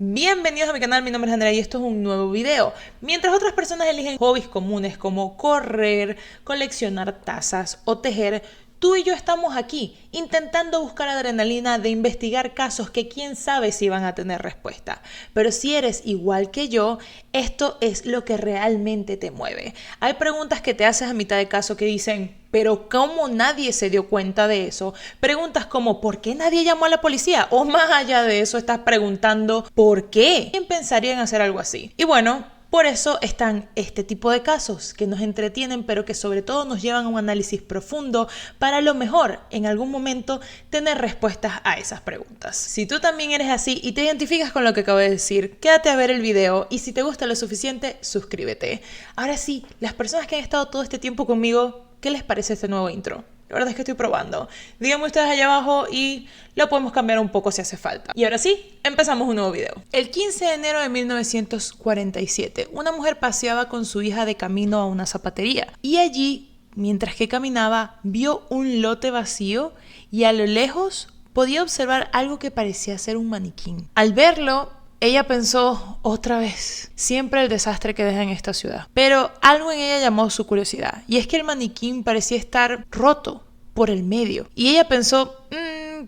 Bienvenidos a mi canal, mi nombre es Andrea y esto es un nuevo video. Mientras otras personas eligen hobbies comunes como correr, coleccionar tazas o tejer, tú y yo estamos aquí intentando buscar adrenalina de investigar casos que quién sabe si van a tener respuesta. Pero si eres igual que yo, esto es lo que realmente te mueve. Hay preguntas que te haces a mitad de caso que dicen, pero ¿cómo nadie se dio cuenta de eso? Preguntas como ¿por qué nadie llamó a la policía? O más allá de eso estás preguntando ¿por qué? ¿Quién pensaría en hacer algo así? Y bueno, por eso están este tipo de casos que nos entretienen, pero que sobre todo nos llevan a un análisis profundo para a lo mejor en algún momento tener respuestas a esas preguntas. Si tú también eres así y te identificas con lo que acabo de decir, quédate a ver el video y si te gusta lo suficiente, suscríbete. Ahora sí, las personas que han estado todo este tiempo conmigo, ¿qué les parece este nuevo intro? La verdad es que estoy probando. Díganme ustedes allá abajo y lo podemos cambiar un poco si hace falta. Y ahora sí, empezamos un nuevo video. El 15 de enero de 1947, una mujer paseaba con su hija de camino a una zapatería. Y allí, mientras que caminaba, vio un lote vacío y a lo lejos podía observar algo que parecía ser un maniquí. Al verlo, ella pensó otra vez, siempre el desastre que deja en esta ciudad. Pero algo en ella llamó su curiosidad, y es que el maniquí parecía estar roto por el medio. Y ella pensó,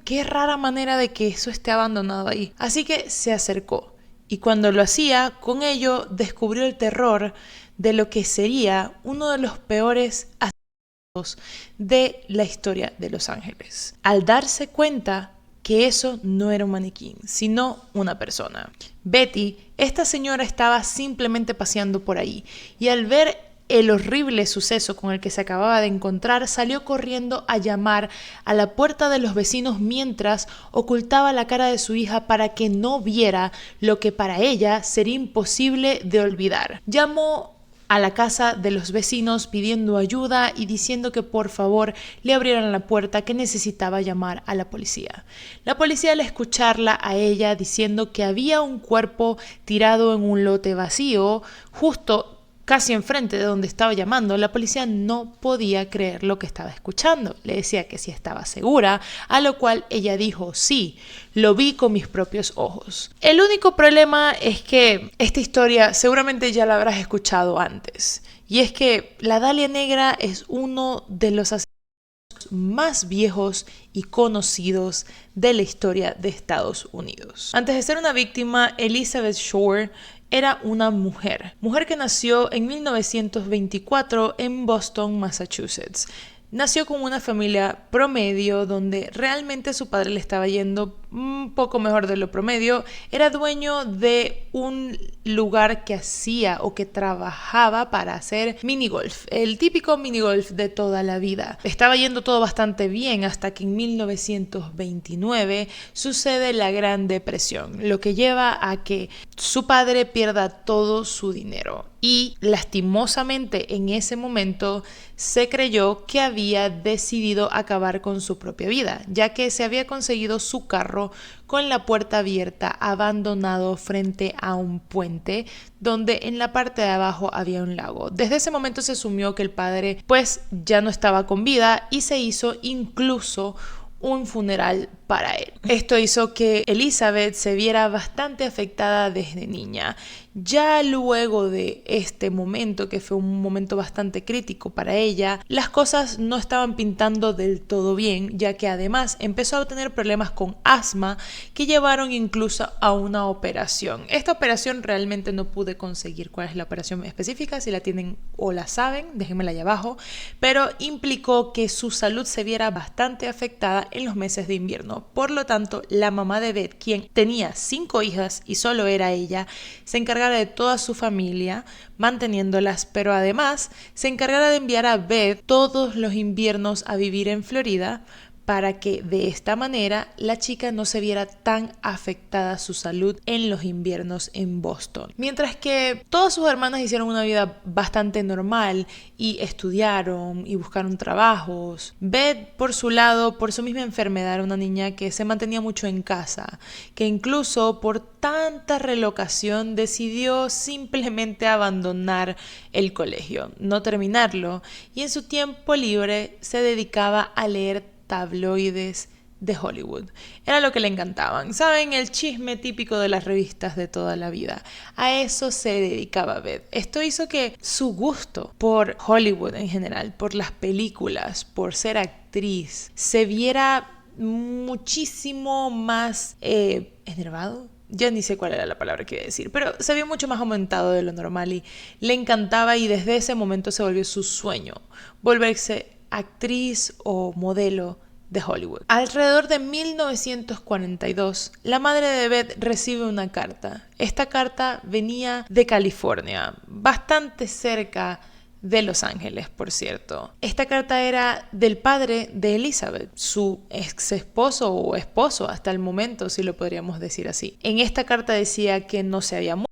qué rara manera de que eso esté abandonado ahí. Así que se acercó, y cuando lo hacía, con ello descubrió el terror de lo que sería uno de los peores asesinatos de la historia de Los Ángeles. Al darse cuenta que eso no era un maniquí, sino una persona. Betty, esta señora estaba simplemente paseando por ahí y al ver el horrible suceso con el que se acababa de encontrar, salió corriendo a llamar a la puerta de los vecinos mientras ocultaba la cara de su hija para que no viera lo que para ella sería imposible de olvidar. Llamó a la casa de los vecinos pidiendo ayuda y diciendo que por favor le abrieran la puerta, que necesitaba llamar a la policía. La policía, al escucharla a ella diciendo que había un cuerpo tirado en un lote vacío justo casi enfrente de donde estaba llamando, la policía no podía creer lo que estaba escuchando. Le decía que sí estaba segura, a lo cual ella dijo, sí, lo vi con mis propios ojos. El único problema es que esta historia seguramente ya la habrás escuchado antes. Y es que la Dalia Negra es uno de los asesinatos más viejos y conocidos de la historia de Estados Unidos. Antes de ser una víctima, Elizabeth Shore era una mujer que nació en 1924 en Boston, Massachusetts. Nació con una familia promedio donde realmente su padre le estaba yendo un poco mejor de lo promedio. Era dueño de un lugar que hacía o que trabajaba para hacer minigolf, el típico minigolf de toda la vida. Estaba yendo todo bastante bien hasta que en 1929 sucede la Gran Depresión, lo que lleva a que su padre pierda todo su dinero. Y lastimosamente en ese momento se creyó que había decidido acabar con su propia vida, ya que se había conseguido su carro con la puerta abierta, abandonado frente a un puente donde en la parte de abajo había un lago. Desde ese momento se asumió que el padre pues ya no estaba con vida y se hizo incluso un funeral para él. Esto hizo que Elizabeth se viera bastante afectada desde niña. Ya luego de este momento, que fue un momento bastante crítico para ella, las cosas no estaban pintando del todo bien, ya que además empezó a tener problemas con asma que llevaron incluso a una operación. Esta operación realmente no pude conseguir cuál es la operación específica, si la tienen o la saben, déjenmela allá abajo, pero implicó que su salud se viera bastante afectada en los meses de invierno. Por lo tanto, la mamá de Beth, quien tenía 5 hijas y solo era ella, se encargara de toda su familia, manteniéndolas, pero además se encargara de enviar a Beth todos los inviernos a vivir en Florida para que de esta manera la chica no se viera tan afectada su salud en los inviernos en Boston. Mientras que todas sus hermanas hicieron una vida bastante normal y estudiaron y buscaron trabajos, Beth, por su lado, por su misma enfermedad, era una niña que se mantenía mucho en casa, que incluso por tanta relocación decidió simplemente abandonar el colegio, no terminarlo, y en su tiempo libre se dedicaba a leer tabloides de Hollywood. Era lo que le encantaban. ¿Saben? El chisme típico de las revistas de toda la vida. A eso se dedicaba Beth. Esto hizo que su gusto por Hollywood en general, por las películas, por ser actriz, se viera muchísimo más enervado. Ya ni sé cuál era la palabra que iba a decir, pero se vio mucho más aumentado de lo normal y le encantaba, y desde ese momento se volvió su sueño volverse actriz o modelo de Hollywood. Alrededor de 1942, la madre de Beth recibe una carta. Esta carta venía de California, bastante cerca de Los Ángeles, por cierto. Esta carta era del padre de Elizabeth, su ex esposo o esposo hasta el momento, si lo podríamos decir así. En esta carta decía que no se había muerto,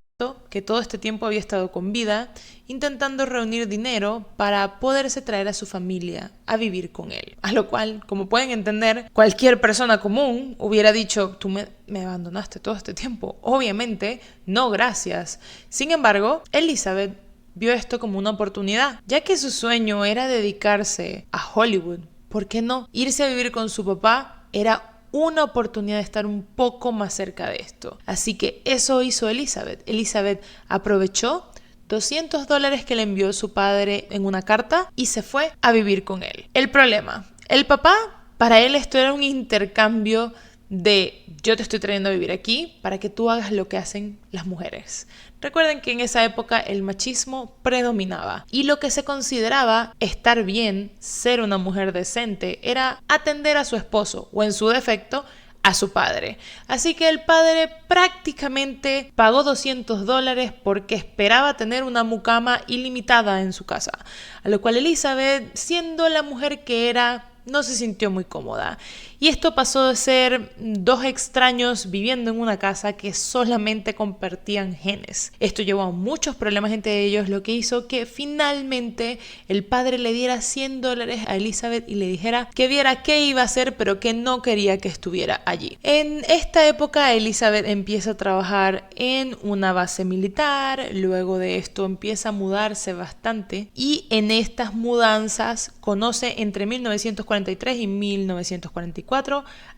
que todo este tiempo había estado con vida, intentando reunir dinero para poderse traer a su familia a vivir con él. A lo cual, como pueden entender, cualquier persona común hubiera dicho: tú me abandonaste todo este tiempo. Obviamente, no, gracias. Sin embargo, Elizabeth vio esto como una oportunidad, ya que su sueño era dedicarse a Hollywood. ¿Por qué no? Irse a vivir con su papá era una oportunidad de estar un poco más cerca de esto. Así que eso hizo Elizabeth. Elizabeth aprovechó $200 que le envió su padre en una carta y se fue a vivir con él. El problema: el papá, para él esto era un intercambio de: yo te estoy trayendo a vivir aquí para que tú hagas lo que hacen las mujeres. Recuerden que en esa época el machismo predominaba y lo que se consideraba estar bien, ser una mujer decente, era atender a su esposo o, en su defecto, a su padre. Así que el padre prácticamente pagó $200 porque esperaba tener una mucama ilimitada en su casa, a lo cual Elizabeth, siendo la mujer que era, no se sintió muy cómoda. Y esto pasó de ser dos extraños viviendo en una casa que solamente compartían genes. Esto llevó a muchos problemas entre ellos, lo que hizo que finalmente el padre le diera $100 a Elizabeth y le dijera que viera qué iba a hacer, pero que no quería que estuviera allí. En esta época, Elizabeth empieza a trabajar en una base militar. Luego de esto empieza a mudarse bastante, y en estas mudanzas conoce entre 1943 y 1944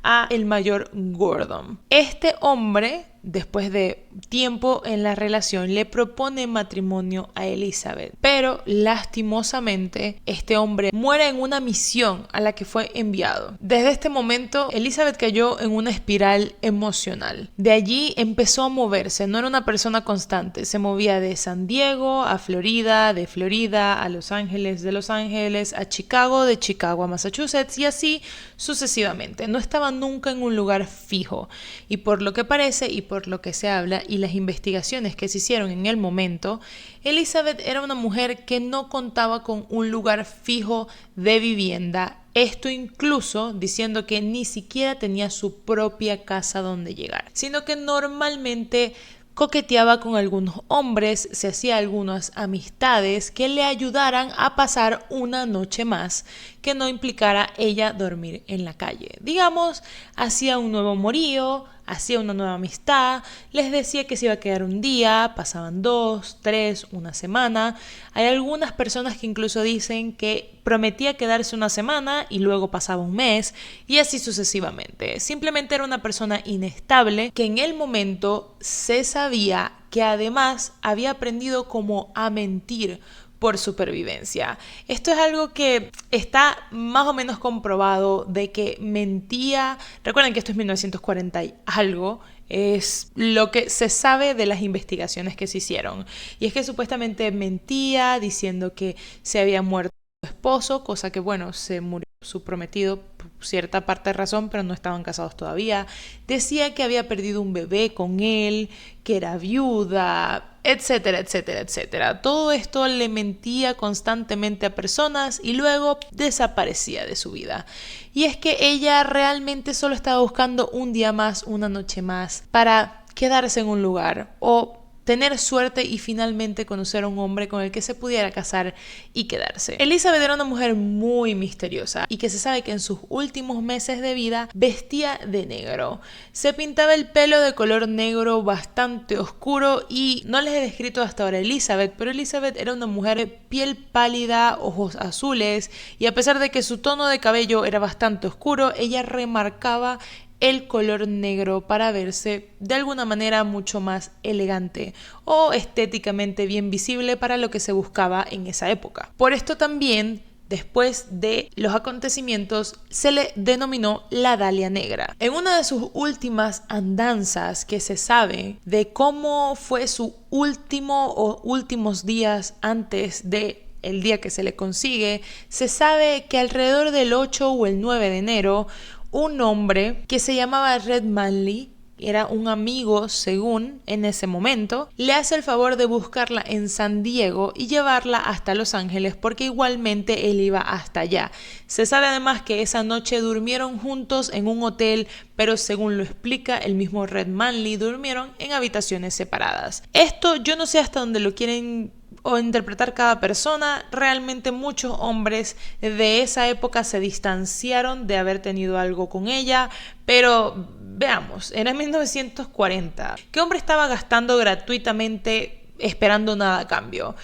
a el mayor Gordon. Este hombre, después de tiempo en la relación, le propone matrimonio a Elizabeth, pero lastimosamente este hombre muere en una misión a la que fue enviado. Desde este momento, Elizabeth cayó en una espiral emocional. De allí empezó a moverse, no era una persona constante, se movía de San Diego a Florida, de Florida a Los Ángeles, de Los Ángeles a Chicago, de Chicago a Massachusetts, y así sucesivamente. No estaba nunca en un lugar fijo, y por lo que parece y por lo que se habla y las investigaciones que se hicieron en el momento, Elizabeth era una mujer que no contaba con un lugar fijo de vivienda. Esto incluso diciendo que ni siquiera tenía su propia casa donde llegar, sino que normalmente coqueteaba con algunos hombres, se hacía algunas amistades que le ayudaran a pasar una noche más que no implicara ella dormir en la calle. Digamos, hacía un nuevo amorío, hacía una nueva amistad, les decía que se iba a quedar un día, pasaban 2, 3, una semana. Hay algunas personas que incluso dicen que prometía quedarse una semana y luego pasaba un mes, y así sucesivamente. Simplemente era una persona inestable que en el momento se sabía que además había aprendido como a mentir por supervivencia. Esto es algo que está más o menos comprobado, de que mentía. Recuerden que esto es 1940 y algo, es lo que se sabe de las investigaciones que se hicieron. Y es que supuestamente mentía diciendo que se había muerto su esposo, cosa que, bueno, se murió su prometido por cierta parte de razón, pero no estaban casados todavía. Decía que había perdido un bebé con él, que era viuda, etcétera, etcétera, etcétera. Todo esto le mentía constantemente a personas y luego desaparecía de su vida. Y es que ella realmente solo estaba buscando un día más, una noche más, para quedarse en un lugar o tener suerte y finalmente conocer a un hombre con el que se pudiera casar y quedarse. Elizabeth era una mujer muy misteriosa y que se sabe que en sus últimos meses de vida vestía de negro. Se pintaba el pelo de color negro bastante oscuro y no les he descrito hasta ahora a Elizabeth, pero Elizabeth era una mujer de piel pálida, ojos azules, y a pesar de que su tono de cabello era bastante oscuro, ella remarcaba el color negro para verse de alguna manera mucho más elegante o estéticamente bien visible para lo que se buscaba en esa época. Por esto también, después de los acontecimientos, se le denominó la Dalia Negra. En una de sus últimas andanzas que se sabe de cómo fue su último o últimos días antes de el día que se le consigue, se sabe que alrededor del 8 o el 9 de enero, un hombre que se llamaba Red Manley, era un amigo según en ese momento, le hace el favor de buscarla en San Diego y llevarla hasta Los Ángeles porque igualmente él iba hasta allá. Se sabe además que esa noche durmieron juntos en un hotel, pero según lo explica el mismo Red Manley, durmieron en habitaciones separadas. Esto yo no sé hasta dónde lo quieren o interpretar cada persona. Realmente muchos hombres de esa época se distanciaron de haber tenido algo con ella, pero veamos, era 1940. ¿Qué hombre estaba gastando gratuitamente esperando nada a cambio?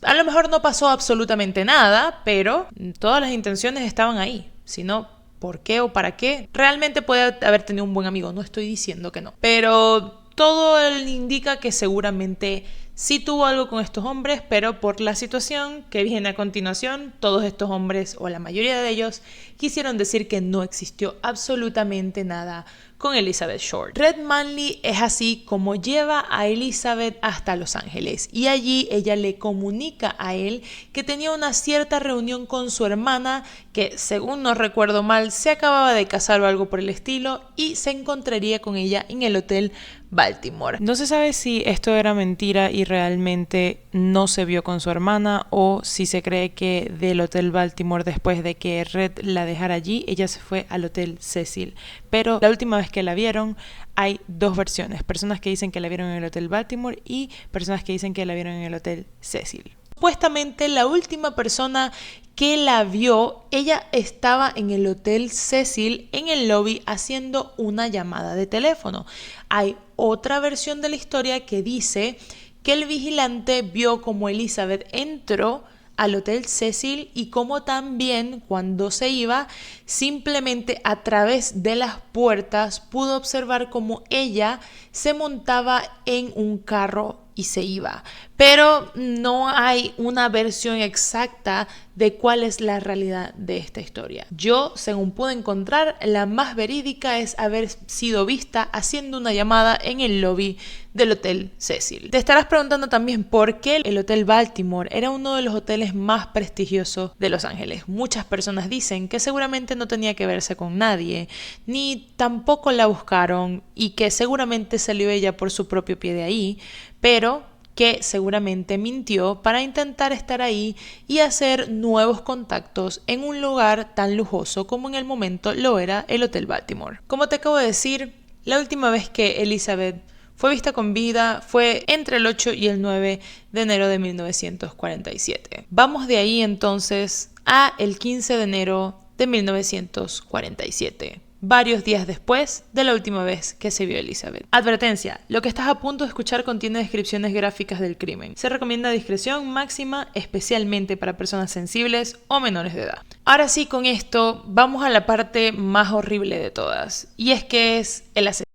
A lo mejor no pasó absolutamente nada, pero todas las intenciones estaban ahí. Si no, ¿por qué o para qué? Realmente puede haber tenido un buen amigo, no estoy diciendo que no, pero todo indica que seguramente sí tuvo algo con estos hombres, pero por la situación que viene a continuación, todos estos hombres, o la mayoría de ellos, quisieron decir que no existió absolutamente nada con Elizabeth Short. Red Manley es así como lleva a Elizabeth hasta Los Ángeles y allí ella le comunica a él que tenía una cierta reunión con su hermana que, según no recuerdo mal, se acababa de casar o algo por el estilo y se encontraría con ella en el Hotel Baltimore. No se sabe si esto era mentira y realmente no se vio con su hermana o si se cree que del Hotel Baltimore, después de que Red la dejara allí, ella se fue al Hotel Cecil. Pero la última vez que la vieron hay dos versiones. Personas que dicen que la vieron en el Hotel Baltimore y personas que dicen que la vieron en el Hotel Cecil. Supuestamente la última persona que la vio, ella estaba en el Hotel Cecil en el lobby haciendo una llamada de teléfono. Hay otra versión de la historia que dice que el vigilante vio como Elizabeth entró al Hotel Cecil y como también cuando se iba, simplemente a través de las puertas pudo observar cómo ella se montaba en un carro y se iba. Pero no hay una versión exacta de cuál es la realidad de esta historia. Yo, según pude encontrar, la más verídica es haber sido vista haciendo una llamada en el lobby del Hotel Cecil. Te estarás preguntando también por qué el Hotel Baltimore era uno de los hoteles más prestigiosos de Los Ángeles. Muchas personas dicen que seguramente no tenía que verse con nadie, ni tampoco la buscaron y que seguramente salió ella por su propio pie de ahí, pero que seguramente mintió para intentar estar ahí y hacer nuevos contactos en un lugar tan lujoso como en el momento lo era el Hotel Baltimore. Como te acabo de decir, la última vez que Elizabeth fue vista con vida fue entre el 8 y el 9 de enero de 1947. Vamos de ahí entonces a el 15 de enero de 1947. Varios días después de la última vez que se vio Elizabeth. Advertencia: lo que estás a punto de escuchar contiene descripciones gráficas del crimen. Se recomienda discreción máxima, especialmente para personas sensibles o menores de edad. Ahora sí, con esto vamos a la parte más horrible de todas, y es que es el asesino.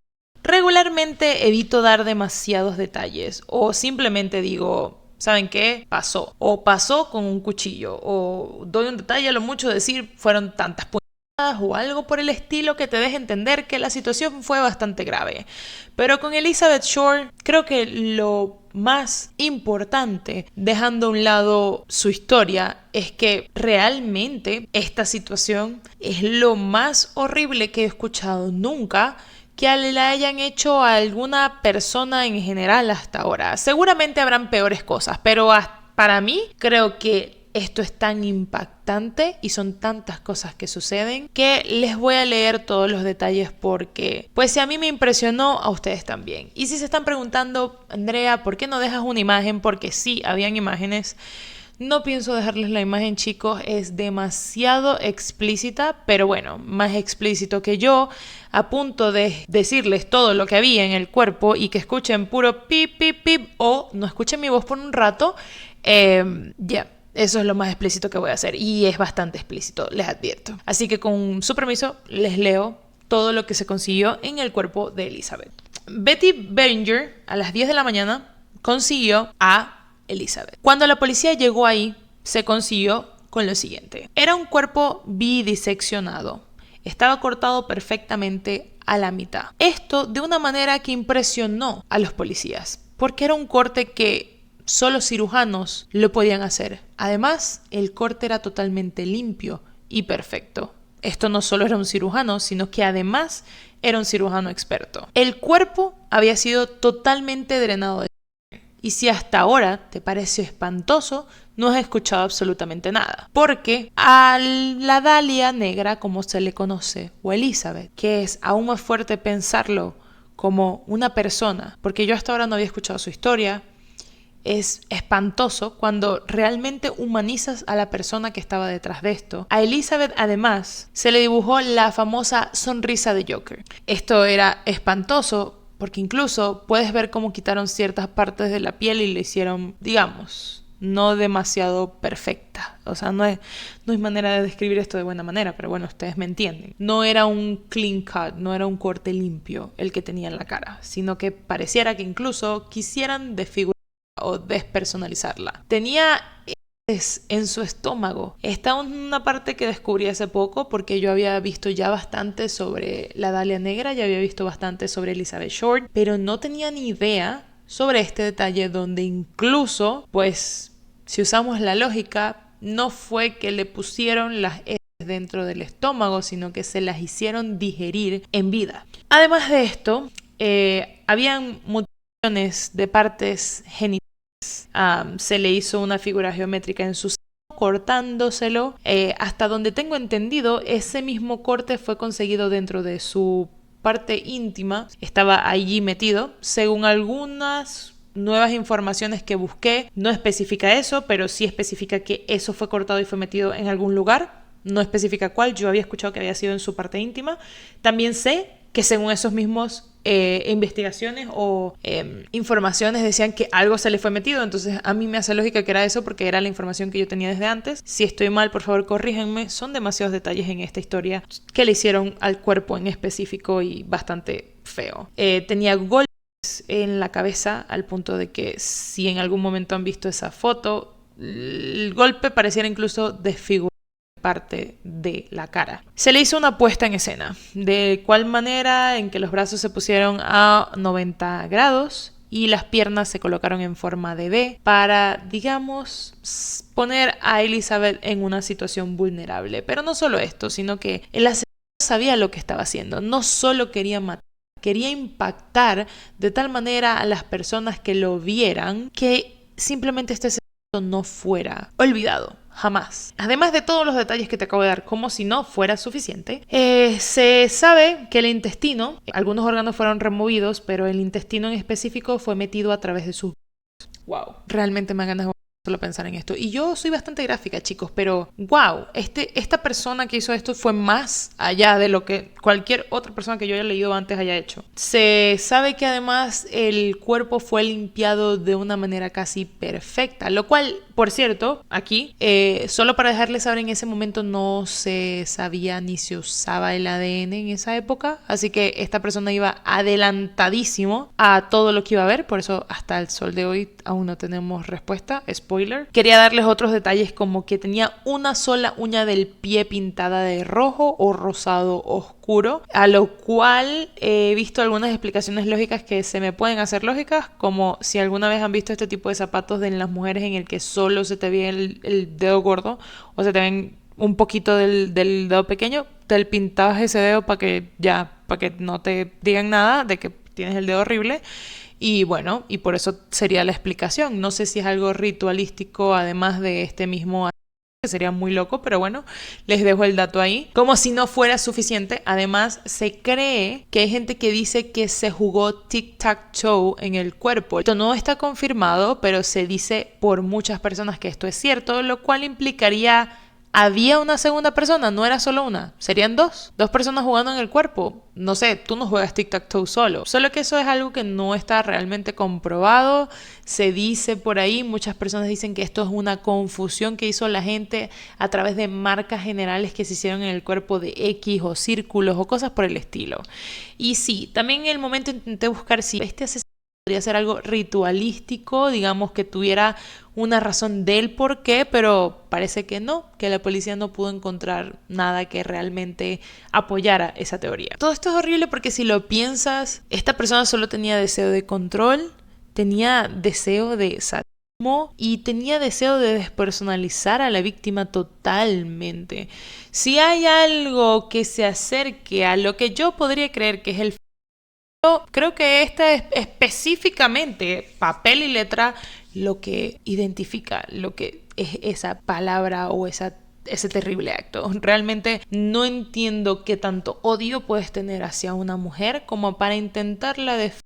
Regularmente evito dar demasiados detalles o simplemente digo: ¿saben qué? Pasó. O pasó con un cuchillo. O doy un detalle, a lo mucho decir fueron tantas puñaladas o algo por el estilo que te deje entender que la situación fue bastante grave. Pero con Elizabeth Short creo que lo más importante, dejando a un lado su historia, es que realmente esta situación es lo más horrible que he escuchado nunca que le hayan hecho a alguna persona en general hasta ahora. Seguramente habrán peores cosas, pero para mí creo que esto es tan impactante y son tantas cosas que suceden que les voy a leer todos los detalles porque, pues si a mí me impresionó, a ustedes también. Y si se están preguntando, Andrea, ¿por qué no dejas una imagen? Porque sí, habían imágenes. No pienso dejarles la imagen, chicos, es demasiado explícita, pero bueno, más explícito que yo, a punto de decirles todo lo que había en el cuerpo y que escuchen puro pip, pip, pip, o no escuchen mi voz por un rato, ya. Eso es lo más explícito que voy a hacer y es bastante explícito, les advierto. Así que con su permiso les leo todo lo que se consiguió en el cuerpo de Elizabeth. Betty Beringer a las 10 de la mañana consiguió a Elizabeth. Cuando la policía llegó ahí, se consiguió con lo siguiente. Era un cuerpo bidiseccionado. Estaba cortado perfectamente a la mitad. Esto de una manera que impresionó a los policías, porque era un corte que solo cirujanos lo podían hacer. Además, el corte era totalmente limpio y perfecto. Esto no solo era un cirujano, sino que además era un cirujano experto. El cuerpo había sido totalmente drenado de sangre. Y si hasta ahora te pareció espantoso, no has escuchado absolutamente nada. Porque a la Dalia negra, como se le conoce, o Elizabeth, que es aún más fuerte pensarlo como una persona, porque yo hasta ahora no había escuchado su historia. Es espantoso cuando realmente humanizas a la persona que estaba detrás de esto. A Elizabeth, además, se le dibujó la famosa sonrisa de Joker. Esto era espantoso porque incluso puedes ver cómo quitaron ciertas partes de la piel y le hicieron, digamos, no demasiado perfecta. O sea, no es manera de describir esto de buena manera, pero bueno, ustedes me entienden. No era un clean cut, no era un corte limpio el que tenía en la cara, sino que pareciera que incluso quisieran desfigurar o despersonalizarla. Tenía en su estómago. Esta es una parte que descubrí hace poco porque yo había visto ya bastante sobre la Dalia negra, ya había visto bastante sobre Elizabeth Short, pero no tenía ni idea sobre este detalle donde incluso, pues, si usamos la lógica, no fue que le pusieron las heces dentro del estómago, sino que se las hicieron digerir en vida. Además de esto, habían mutaciones de partes genitales. Se le hizo una figura geométrica en su seno, cortándoselo. Hasta donde tengo entendido, ese mismo corte fue conseguido dentro de su parte íntima. Estaba allí metido. Según algunas nuevas informaciones que busqué, no especifica eso, pero sí especifica que eso fue cortado y fue metido en algún lugar. No especifica cuál. Yo había escuchado que había sido en su parte íntima. También sé que según esos mismos investigaciones o informaciones decían que algo se le fue metido, entonces a mí me hace lógica que era eso porque era la información que yo tenía desde antes. Si estoy mal, por favor corríjanme, son demasiados detalles en esta historia que le hicieron al cuerpo en específico y bastante feo. Tenía golpes en la cabeza al punto de que si en algún momento han visto esa foto, el golpe pareciera incluso desfigurar parte de la cara. Se le hizo una puesta en escena, de cual manera en que los brazos se pusieron a 90 grados y las piernas se colocaron en forma de V para, digamos, poner a Elizabeth en una situación vulnerable. Pero no solo esto, sino que el asesino sabía lo que estaba haciendo. No solo quería matar, quería impactar de tal manera a las personas que lo vieran que simplemente este asesino no fuera olvidado. Jamás. Además de todos los detalles que te acabo de dar, como si no fuera suficiente, se sabe que el intestino, algunos órganos fueron removidos, pero el intestino en específico fue metido a través de sus... Wow. Realmente me ganas de solo pensar en esto. Y yo soy bastante gráfica, chicos, pero wow, esta persona que hizo esto fue más allá de lo que cualquier otra persona que yo haya leído antes haya hecho. Se sabe que además el cuerpo fue limpiado de una manera casi perfecta, lo cual, por cierto, aquí, solo para dejarles saber, en ese momento no se sabía ni se usaba el ADN en esa época, así que esta persona iba adelantadísimo a todo lo que iba a ver, por eso hasta el sol de hoy aún no tenemos respuesta, spoiler. Quería darles otros detalles como que tenía una sola uña del pie pintada de rojo o rosado oscuro, a lo cual he visto algunas explicaciones lógicas que se me pueden hacer lógicas, como si alguna vez han visto este tipo de zapatos de las mujeres en el que solo se te ve el dedo gordo o se te ven un poquito del dedo pequeño, te pintabas ese dedo para que no te digan nada de que tienes el dedo horrible. Y bueno, y por eso sería la explicación. No sé si es algo ritualístico, además de este mismo que sería muy loco, pero bueno, les dejo el dato ahí. Como si no fuera suficiente, además se cree que hay gente que dice que se jugó tic-tac-toe en el cuerpo. Esto no está confirmado, pero se dice por muchas personas que esto es cierto, lo cual implicaría... Había una segunda persona, no era solo una, serían dos personas jugando en el cuerpo. No sé, tú no juegas tic-tac-toe solo. Solo que eso es algo que no está realmente comprobado. Se dice por ahí, muchas personas dicen que esto es una confusión que hizo la gente a través de marcas generales que se hicieron en el cuerpo de X o círculos o cosas por el estilo. Y sí, también en el momento intenté buscar si este asesinato podría ser algo ritualístico, digamos que tuviera una razón del por qué, pero parece que no, que la policía no pudo encontrar nada que realmente apoyara esa teoría. Todo esto es horrible porque si lo piensas, esta persona solo tenía deseo de control, tenía deseo de sadismo y tenía deseo de despersonalizar a la víctima totalmente. Si hay algo que se acerque a lo que yo podría creer que es el... Creo que esta es específicamente papel y letra lo que identifica lo que es esa palabra o ese terrible acto. Realmente no entiendo qué tanto odio puedes tener hacia una mujer como para intentarla defender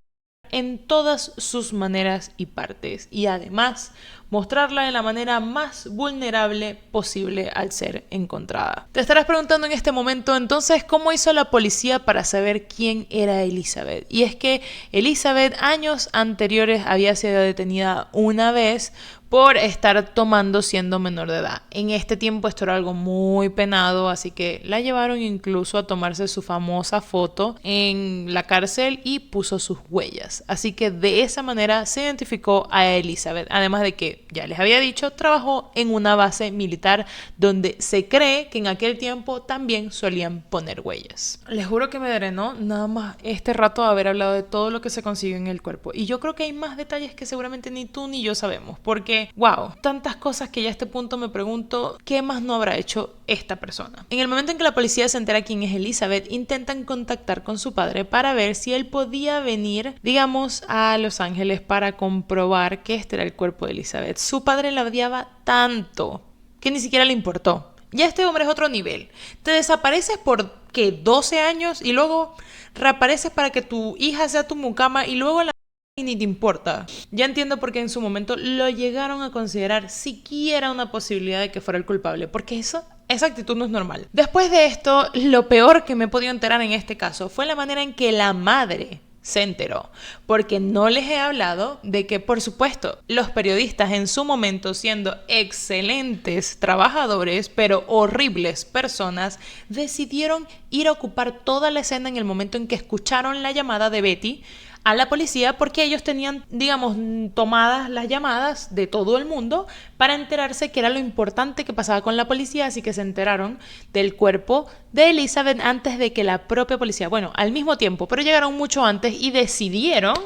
en todas sus maneras y partes y además mostrarla de la manera más vulnerable posible al ser encontrada. Te estarás preguntando en este momento entonces cómo hizo la policía para saber quién era Elizabeth. Y es que Elizabeth años anteriores había sido detenida una vez por estar tomando siendo menor de edad. En este tiempo esto era algo muy penado, así que la llevaron incluso a tomarse su famosa foto en la cárcel y puso sus huellas. Así que de esa manera se identificó a Elizabeth, además de que, ya les había dicho, trabajó en una base militar donde se cree que en aquel tiempo también solían poner huellas. Les juro que me drenó nada más este rato haber hablado de todo lo que se consiguió en el cuerpo. Y yo creo que hay más detalles que seguramente ni tú ni yo sabemos, porque wow, tantas cosas que ya a este punto me pregunto, ¿qué más no habrá hecho esta persona? En el momento en que la policía se entera quién es Elizabeth, intentan contactar con su padre para ver si él podía venir, digamos, a Los Ángeles para comprobar que este era el cuerpo de Elizabeth. Su padre la odiaba tanto que ni siquiera le importó. Ya este hombre es otro nivel. Te desapareces por, ¿qué? 12 años y luego reapareces para que tu hija sea tu mucama y luego la... y ni te importa. Ya entiendo por qué en su momento lo llegaron a considerar siquiera una posibilidad de que fuera el culpable, porque esa actitud no es normal. Después de esto, lo peor que me he podido enterar en este caso fue la manera en que la madre se enteró, porque no les he hablado de que, por supuesto, los periodistas en su momento, siendo excelentes trabajadores, pero horribles personas, decidieron ir a ocupar toda la escena en el momento en que escucharon la llamada de Betty a la policía, porque ellos tenían, digamos, tomadas las llamadas de todo el mundo para enterarse que era lo importante que pasaba con la policía, así que se enteraron del cuerpo de Elizabeth antes de que la propia policía, bueno, al mismo tiempo, pero llegaron mucho antes y decidieron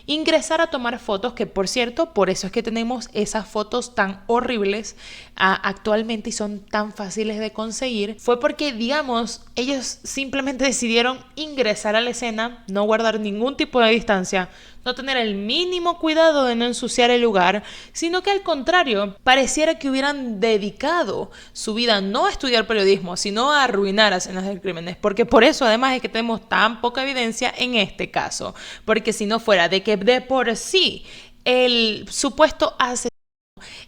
ingresar a tomar fotos, que por cierto, por eso es que tenemos esas fotos tan horribles actualmente y son tan fáciles de conseguir. Fue porque, digamos, ellos simplemente decidieron ingresar a la escena, no guardar ningún tipo de distancia, no tener el mínimo cuidado de no ensuciar el lugar, sino que al contrario, pareciera que hubieran dedicado su vida no a estudiar periodismo, sino a arruinar escenas de crímenes, porque por eso además es que tenemos tan poca evidencia en este caso, porque si no fuera de que de por sí el supuesto asesino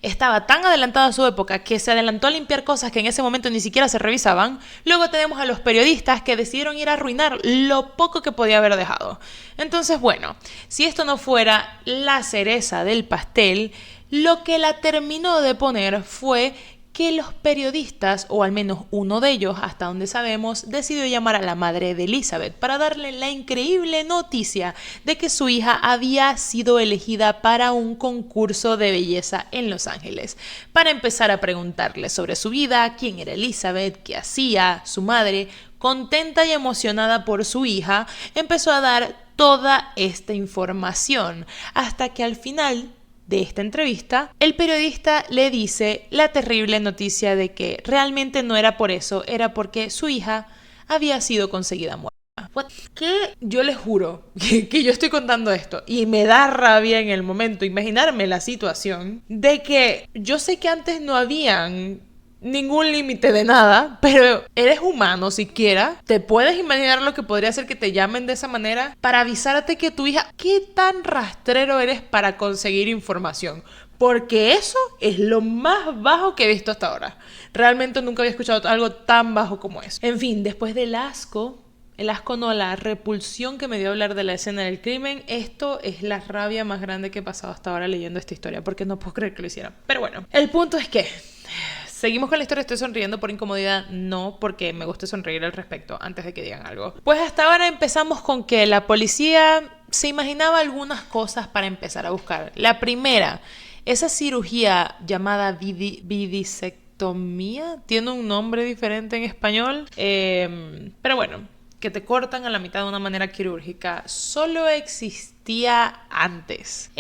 estaba tan adelantado a su época que se adelantó a limpiar cosas que en ese momento ni siquiera se revisaban, luego tenemos a los periodistas que decidieron ir a arruinar lo poco que podía haber dejado. Entonces, bueno, si esto no fuera la cereza del pastel, lo que la terminó de poner fue que los periodistas, o al menos uno de ellos, hasta donde sabemos, decidió llamar a la madre de Elizabeth para darle la increíble noticia de que su hija había sido elegida para un concurso de belleza en Los Ángeles, para empezar a preguntarle sobre su vida, quién era Elizabeth, qué hacía, su madre. Contenta y emocionada por su hija, empezó a dar toda esta información, hasta que al final de esta entrevista, el periodista le dice la terrible noticia de que realmente no era por eso, era porque su hija había sido conseguida muerta. ¿Qué? Yo les juro que yo estoy contando esto y me da rabia en el momento imaginarme la situación de que yo sé que antes no habían ningún límite de nada, pero eres humano siquiera. ¿Te puedes imaginar lo que podría ser que te llamen de esa manera para avisarte que tu hija, qué tan rastrero eres para conseguir información? Porque eso es lo más bajo que he visto hasta ahora. Realmente nunca había escuchado algo tan bajo como eso. En fin, después del asco, el asco no, la repulsión que me dio hablar de la escena del crimen, esto es la rabia más grande que he pasado hasta ahora leyendo esta historia, porque no puedo creer que lo hicieran. Pero bueno, el punto es que seguimos con la historia. ¿Estoy sonriendo por incomodidad? No, porque me gusta sonreír al respecto antes de que digan algo. Pues hasta ahora empezamos con que la policía se imaginaba algunas cosas para empezar a buscar. La primera, esa cirugía llamada vivisectomía, tiene un nombre diferente en español, pero bueno, que te cortan a la mitad de una manera quirúrgica, solo existía antes.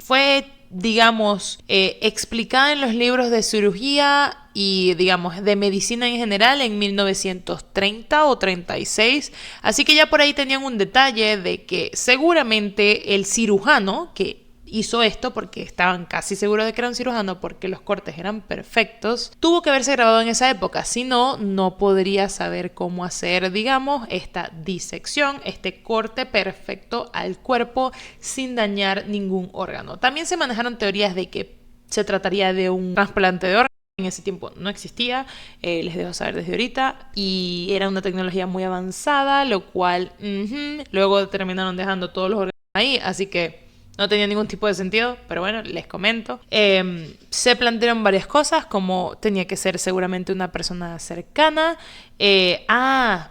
Fue, digamos, explicada en los libros de cirugía y, digamos, de medicina en general en 1930 o 36. Así que ya por ahí tenían un detalle de que seguramente el cirujano que hizo esto, porque estaban casi seguros de que era un cirujano porque los cortes eran perfectos, tuvo que haberse grabado en esa época, si no, no podría saber cómo hacer, digamos, esta disección, este corte perfecto al cuerpo sin dañar ningún órgano. También se manejaron teorías de que se trataría de un trasplante de órganos. En ese tiempo no existía, les dejo saber desde ahorita, y era una tecnología muy avanzada, lo cual luego terminaron dejando todos los órganos ahí, así que no tenía ningún tipo de sentido, pero bueno, les comento. Se plantearon varias cosas, como tenía que ser seguramente una persona cercana.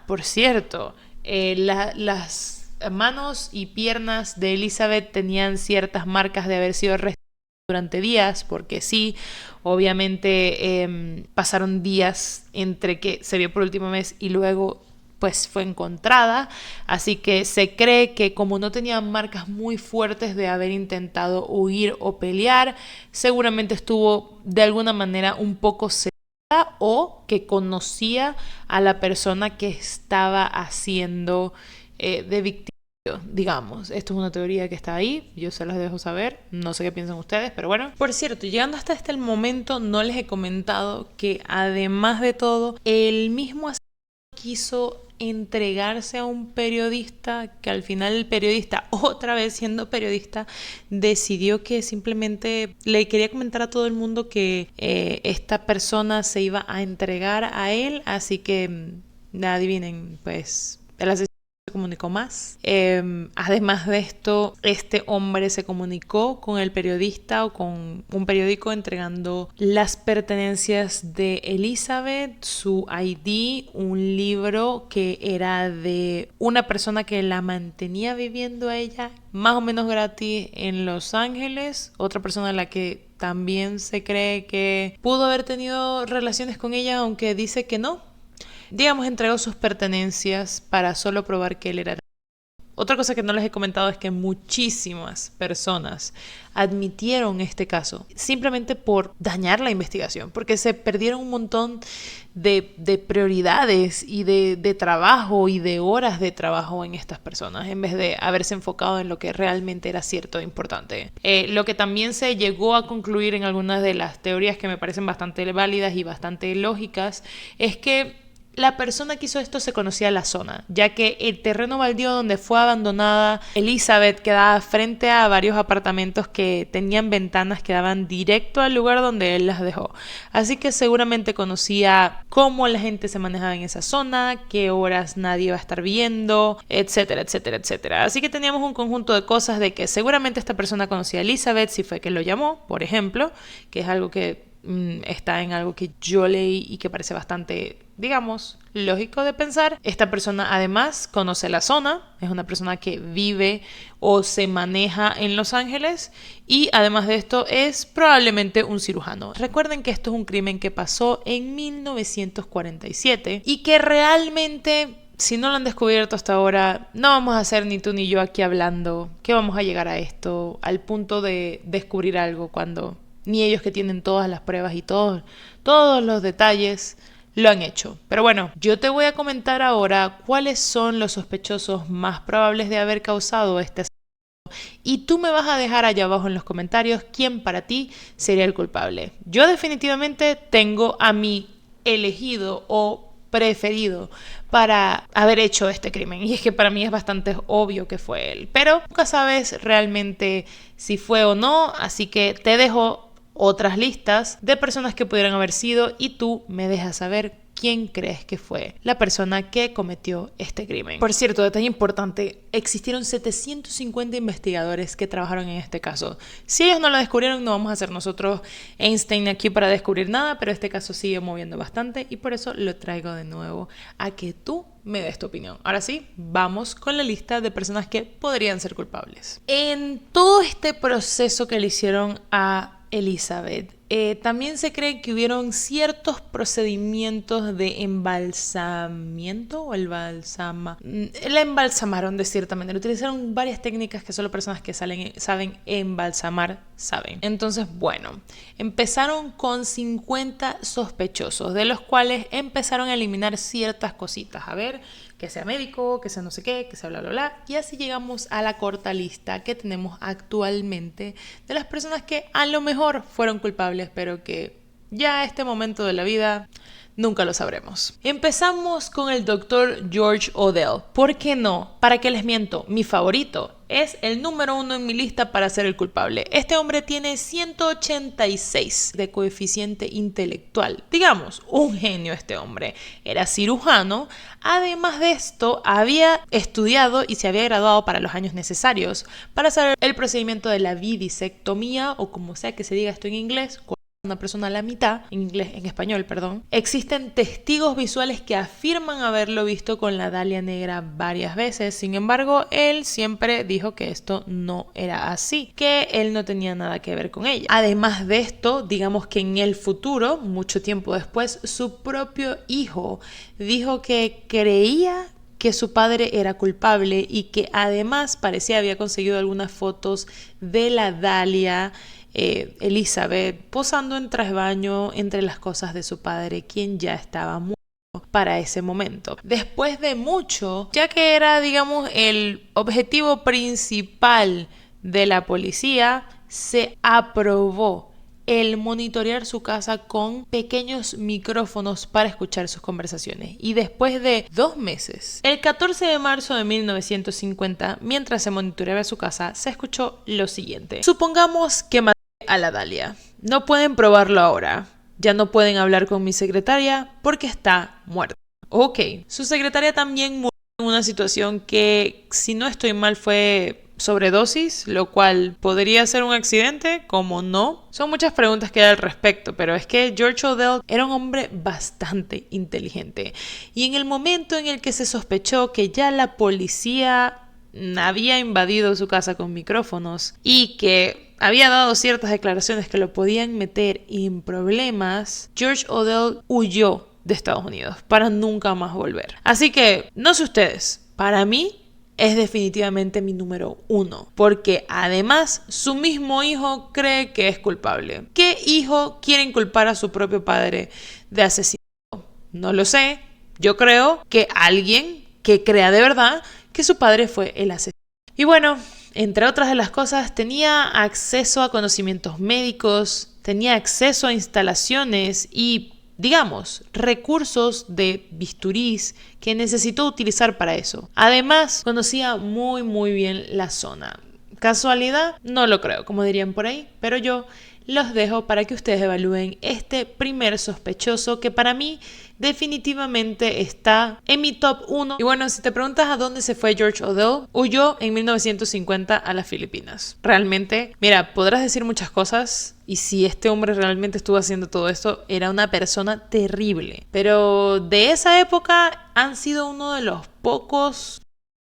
Por cierto, las manos y piernas de Elizabeth tenían ciertas marcas de haber sido arrestadas durante días, porque sí, obviamente pasaron días entre que se vio por última vez y luego pues fue encontrada, así que se cree que como no tenía marcas muy fuertes de haber intentado huir o pelear, seguramente estuvo de alguna manera un poco sedada o que conocía a la persona que estaba haciendo de victimario, digamos. Esto es una teoría que está ahí, yo se las dejo saber, no sé qué piensan ustedes, pero bueno. Por cierto, llegando hasta este momento no les he comentado que además de todo, el mismo quiso entregarse a un periodista, que al final el periodista, otra vez siendo periodista, decidió que simplemente le quería comentar a todo el mundo que esta persona se iba a entregar a él, así que adivinen, pues el asesino se comunicó más. Además de esto, este hombre se comunicó con el periodista o con un periódico entregando las pertenencias de Elizabeth, su ID, un libro que era de una persona que la mantenía viviendo a ella más o menos gratis en Los Ángeles, otra persona a la que también se cree que pudo haber tenido relaciones con ella, aunque dice que no. Digamos, entregó sus pertenencias para solo probar que él era. Otra cosa que no les he comentado es que muchísimas personas admitieron este caso simplemente por dañar la investigación, porque se perdieron un montón de prioridades y de trabajo y de horas de trabajo en estas personas, en vez de haberse enfocado en lo que realmente era cierto e importante. Lo que también se llegó a concluir en algunas de las teorías que me parecen bastante válidas y bastante lógicas es que la persona que hizo esto se conocía la zona, ya que el terreno baldío donde fue abandonada Elizabeth quedaba frente a varios apartamentos que tenían ventanas que daban directo al lugar donde él las dejó. Así que seguramente conocía cómo la gente se manejaba en esa zona, qué horas nadie iba a estar viendo, etcétera, etcétera, etcétera. Así que teníamos un conjunto de cosas de que seguramente esta persona conocía a Elizabeth, si fue que lo llamó, por ejemplo, que es algo que está en algo que yo leí y que parece bastante, digamos, lógico de pensar. Esta persona además conoce la zona, es una persona que vive o se maneja en Los Ángeles y además de esto es probablemente un cirujano. Recuerden que esto es un crimen que pasó en 1947 y que realmente, si no lo han descubierto hasta ahora, no vamos a hacer ni tú ni yo aquí hablando que vamos a llegar a esto, al punto de descubrir algo cuando ni ellos que tienen todas las pruebas y todos los detalles lo han hecho. Pero bueno, yo te voy a comentar ahora cuáles son los sospechosos más probables de haber causado este asesinato Y tú me vas a dejar allá abajo en los comentarios quién para ti sería el culpable. Yo definitivamente tengo a mi elegido o preferido para haber hecho este crimen. Y es que para mí es bastante obvio que fue él. Pero nunca sabes realmente si fue o no, así que te dejo otras listas de personas que pudieran haber sido y tú me dejas saber quién crees que fue la persona que cometió este crimen. Por cierto, detalle importante, existieron 750 investigadores que trabajaron en este caso. Si ellos no lo descubrieron, no vamos a ser nosotros Einstein aquí para descubrir nada, pero este caso sigue moviendo bastante y por eso lo traigo de nuevo a que tú me des tu opinión. Ahora sí, vamos con la lista de personas que podrían ser culpables. En todo este proceso que le hicieron a Elizabeth, también se cree que hubieron ciertos procedimientos de embalsamiento o la embalsamaron de cierta manera. Utilizaron varias técnicas que solo personas que saben embalsamar saben. Entonces, bueno, empezaron con 50 sospechosos, de los cuales empezaron a eliminar ciertas cositas. A ver, que sea médico, que sea no sé qué, que sea bla, bla, bla. Y así llegamos a la corta lista que tenemos actualmente de las personas que a lo mejor fueron culpables, pero que ya a este momento de la vida nunca lo sabremos. Empezamos con el doctor George Odell. ¿Por qué no? ¿Para qué les miento? Mi favorito. Es el número 1 en mi lista para ser el culpable. Este hombre tiene 186 de coeficiente intelectual. Digamos, un genio este hombre. Era cirujano. Además de esto, había estudiado y se había graduado para los años necesarios para hacer el procedimiento de la vivisectomía, o como sea que se diga esto en inglés, una persona a la mitad, en español, perdón. Existen testigos visuales que afirman haberlo visto con la Dalia negra varias veces. Sin embargo, él siempre dijo que esto no era así, que él no tenía nada que ver con ella. Además de esto, digamos que en el futuro, mucho tiempo después, su propio hijo dijo que creía que su padre era culpable y que además parecía había conseguido algunas fotos de la Dalia Elizabeth posando en traje de baño entre las cosas de su padre, quien ya estaba muerto para ese momento. Después de mucho, ya que era, digamos, el objetivo principal de la policía, se aprobó el monitorear su casa con pequeños micrófonos para escuchar sus conversaciones. Y después de 2 meses, el 14 de marzo de 1950, mientras se monitoreaba su casa, se escuchó lo siguiente. Supongamos que maté a la Dalia. No pueden probarlo ahora. Ya no pueden hablar con mi secretaria porque está muerta. Ok, su secretaria también murió en una situación que, si no estoy mal, fue sobredosis, lo cual podría ser un accidente, como no. Son muchas preguntas que hay al respecto, pero es que George Odell era un hombre bastante inteligente. Y en el momento en el que se sospechó que ya la policía había invadido su casa con micrófonos y que había dado ciertas declaraciones que lo podían meter en problemas, George Odell huyó de Estados Unidos para nunca más volver. Así que, no sé ustedes, para mí es definitivamente mi número 1, porque además su mismo hijo cree que es culpable. ¿Qué hijo quiere inculpar a su propio padre de asesinato? No lo sé. Yo creo que alguien que crea de verdad que su padre fue el asesino. Y bueno, entre otras de las cosas, tenía acceso a conocimientos médicos, tenía acceso a instalaciones y, digamos, recursos de bisturís que necesitó utilizar para eso. Además, conocía muy bien la zona. ¿Casualidad? No lo creo, como dirían por ahí, pero yo los dejo para que ustedes evalúen este primer sospechoso que para mí definitivamente está en mi top 1. Y bueno, si te preguntas a dónde se fue George Odell, huyó en 1950 a las Filipinas. Realmente, mira, podrás decir muchas cosas, y si este hombre realmente estuvo haciendo todo esto, era una persona terrible. Pero de esa época han sido uno de los pocos,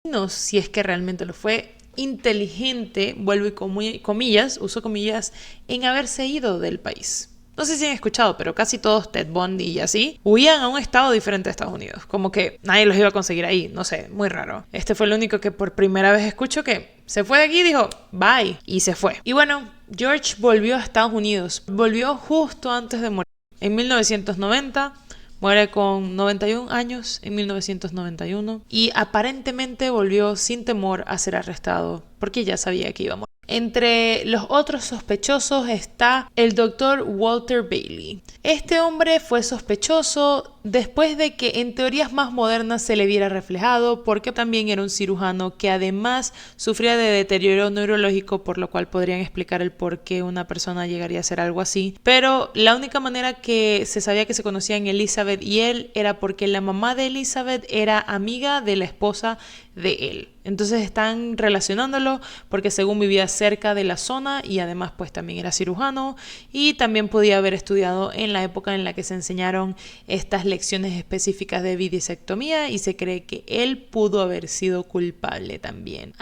no, si es que realmente lo fue, inteligente, vuelvo y comillas, uso comillas, en haberse ido del país. No sé si han escuchado, pero casi todos, Ted Bundy y así, huían a un estado diferente de Estados Unidos. Como que nadie los iba a conseguir ahí, no sé, muy raro. Este fue el único que por primera vez escucho que se fue de aquí y dijo, bye, y se fue. Y bueno, George volvió a Estados Unidos, volvió justo antes de morir. En 1990 Muere con 91 años en 1991 y aparentemente volvió sin temor a ser arrestado porque ya sabía que iba a morir. Entre los otros sospechosos está el doctor Walter Bailey. Este hombre fue sospechoso después de que en teorías más modernas se le viera reflejado, porque también era un cirujano que además sufría de deterioro neurológico, por lo cual podrían explicar el por qué una persona llegaría a hacer algo así. Pero la única manera que se sabía que se conocían Elizabeth y él era porque la mamá de Elizabeth era amiga de la esposa de él. Entonces están relacionándolo porque según vivía cerca de la zona y además pues también era cirujano y también podía haber estudiado en la época en la que se enseñaron estas lecciones específicas de vivisectomía y se cree que él pudo haber sido culpable también.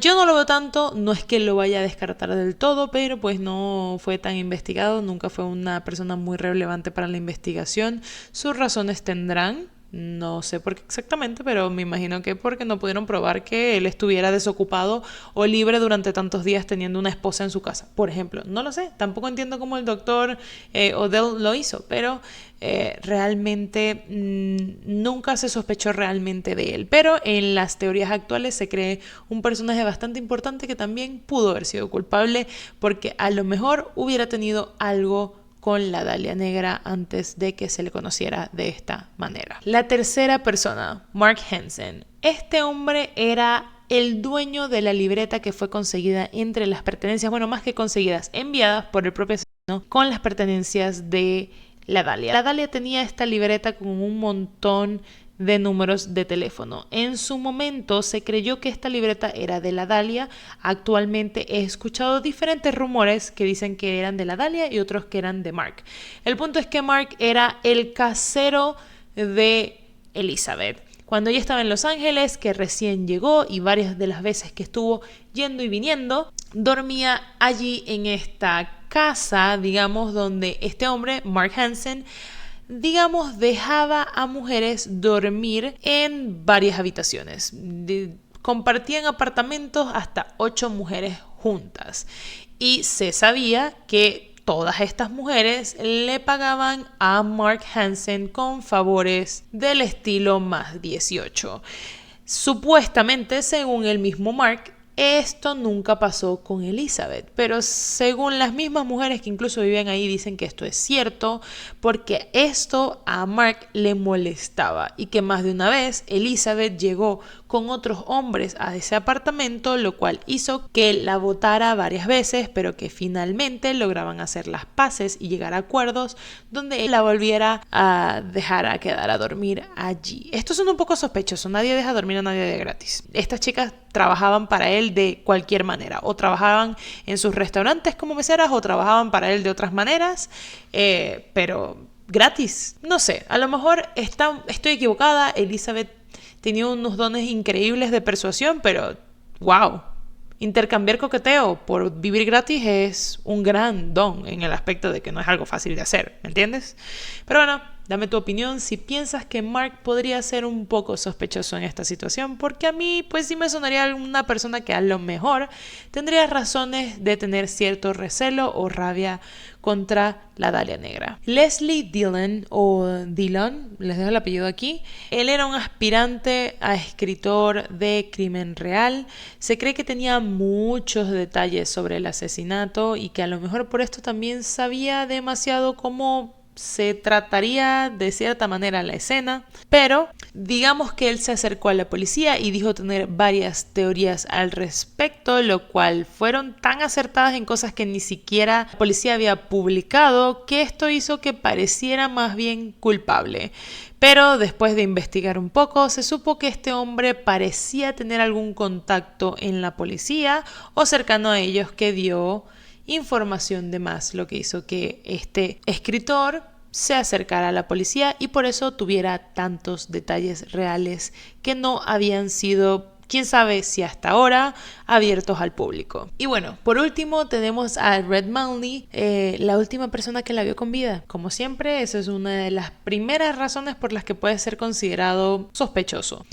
Yo no lo veo tanto, no es que lo vaya a descartar del todo, pero pues no fue tan investigado, nunca fue una persona muy relevante para la investigación. Sus razones tendrán. No sé por qué exactamente, pero me imagino que porque no pudieron probar que él estuviera desocupado o libre durante tantos días teniendo una esposa en su casa, por ejemplo. No lo sé, tampoco entiendo cómo el doctor Odell lo hizo, pero realmente nunca se sospechó realmente de él. Pero en las teorías actuales se cree un personaje bastante importante que también pudo haber sido culpable porque a lo mejor hubiera tenido algo con la Dalia Negra antes de que se le conociera de esta manera. La tercera persona, Mark Hansen. Este hombre era el dueño de la libreta que fue conseguida entre las pertenencias, bueno, más que conseguidas, enviadas por el propio asesino con las pertenencias de la Dalia. La Dalia tenía esta libreta con un montón de números de teléfono. En su momento se creyó que esta libreta era de la Dalia. Actualmente he escuchado diferentes rumores que dicen que eran de la Dalia y otros que eran de Mark. El punto es que Mark era el casero de Elizabeth. Cuando ella estaba en Los Ángeles, que recién llegó y varias de las veces que estuvo yendo y viniendo, dormía allí en esta casa, digamos, donde este hombre, Mark Hansen, digamos, dejaba a mujeres dormir en varias habitaciones. Compartían apartamentos hasta 8 mujeres juntas. Y se sabía que todas estas mujeres le pagaban a Mark Hansen con favores del estilo más 18. Supuestamente, según el mismo Mark, esto nunca pasó con Elizabeth, pero según las mismas mujeres que incluso vivían ahí dicen que esto es cierto porque esto a Mark le molestaba y que más de una vez Elizabeth llegó con otros hombres a ese apartamento, lo cual hizo que la botara varias veces, pero que finalmente lograban hacer las paces y llegar a acuerdos donde él la volviera a dejar a quedar a dormir allí. Esto suena un poco sospechoso, nadie deja dormir a nadie de gratis. Estas chicas trabajaban para él de cualquier manera, o trabajaban en sus restaurantes como meseras o trabajaban para él de otras maneras, pero gratis, no sé, a lo mejor estoy equivocada. Elizabeth tenía unos dones increíbles de persuasión, pero wow, intercambiar coqueteo por vivir gratis es un gran don en el aspecto de que no es algo fácil de hacer, ¿me entiendes? Pero bueno, dame tu opinión si piensas que Mark podría ser un poco sospechoso en esta situación, porque a mí pues sí me sonaría una persona que a lo mejor tendría razones de tener cierto recelo o rabia contra la Dalia Negra. Leslie Dillon o Dillon, les dejo el apellido aquí, él era un aspirante a escritor de crimen real. Se cree que tenía muchos detalles sobre el asesinato y que a lo mejor por esto también sabía demasiado cómo se trataría de cierta manera la escena, pero digamos que él se acercó a la policía y dijo tener varias teorías al respecto, lo cual fueron tan acertadas en cosas que ni siquiera la policía había publicado, que esto hizo que pareciera más bien culpable. Pero después de investigar un poco, se supo que este hombre parecía tener algún contacto en la policía o cercano a ellos que dio información de más, lo que hizo que este escritor se acercara a la policía y por eso tuviera tantos detalles reales que no habían sido, quién sabe si hasta ahora, abiertos al público. Y bueno, por último tenemos a Red Manley, la última persona que la vio con vida. Como siempre, esa es una de las primeras razones por las que puede ser considerado sospechoso.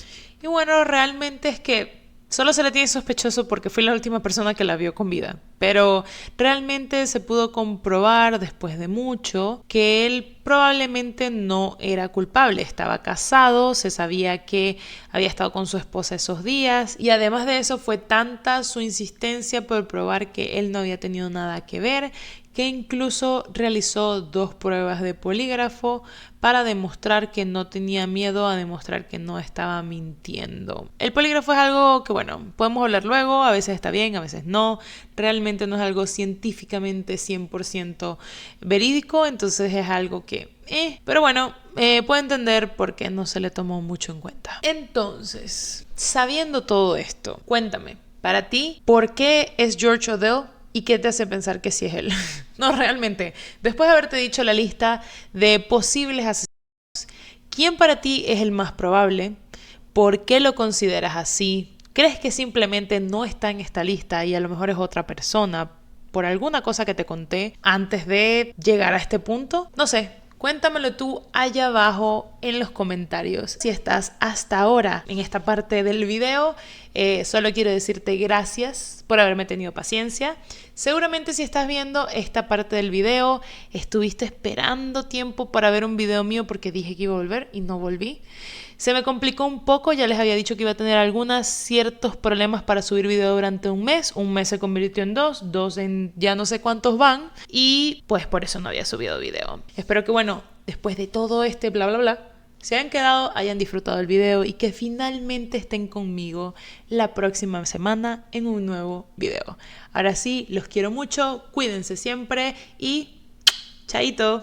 Y bueno, realmente es que solo se le tiene sospechoso porque fue la última persona que la vio con vida. Pero realmente se pudo comprobar después de mucho que él probablemente no era culpable. Estaba casado, se sabía que había estado con su esposa esos días y además de eso fue tanta su insistencia por probar que él no había tenido nada que ver, que incluso realizó 2 pruebas de polígrafo para demostrar que no tenía miedo, a demostrar que no estaba mintiendo. El polígrafo es algo que, bueno, podemos hablar luego, a veces está bien, a veces no. Realmente no es algo científicamente 100% verídico, entonces es algo que... Pero bueno, puedo entender por qué no se le tomó mucho en cuenta. Entonces, sabiendo todo esto, cuéntame, para ti, ¿por qué es George Odell? ¿Y qué te hace pensar que sí es él? No, realmente. Después de haberte dicho la lista de posibles asesinos, ¿quién para ti es el más probable? ¿Por qué lo consideras así? ¿Crees que simplemente no está en esta lista y a lo mejor es otra persona por alguna cosa que te conté antes de llegar a este punto? No sé. Cuéntamelo tú allá abajo en los comentarios. Si estás hasta ahora en esta parte del video, solo quiero decirte gracias por haberme tenido paciencia. Seguramente si estás viendo esta parte del video, estuviste esperando tiempo para ver un video mío porque dije que iba a volver y no volví. Se me complicó un poco, ya les había dicho que iba a tener algunos ciertos problemas para subir video durante un mes se convirtió en 2 en ya no sé cuántos van y pues por eso no había subido video. Espero que bueno, después de todo este bla bla bla, se hayan quedado, hayan disfrutado el video y que finalmente estén conmigo la próxima semana en un nuevo video. Ahora sí, los quiero mucho, cuídense siempre y chaito.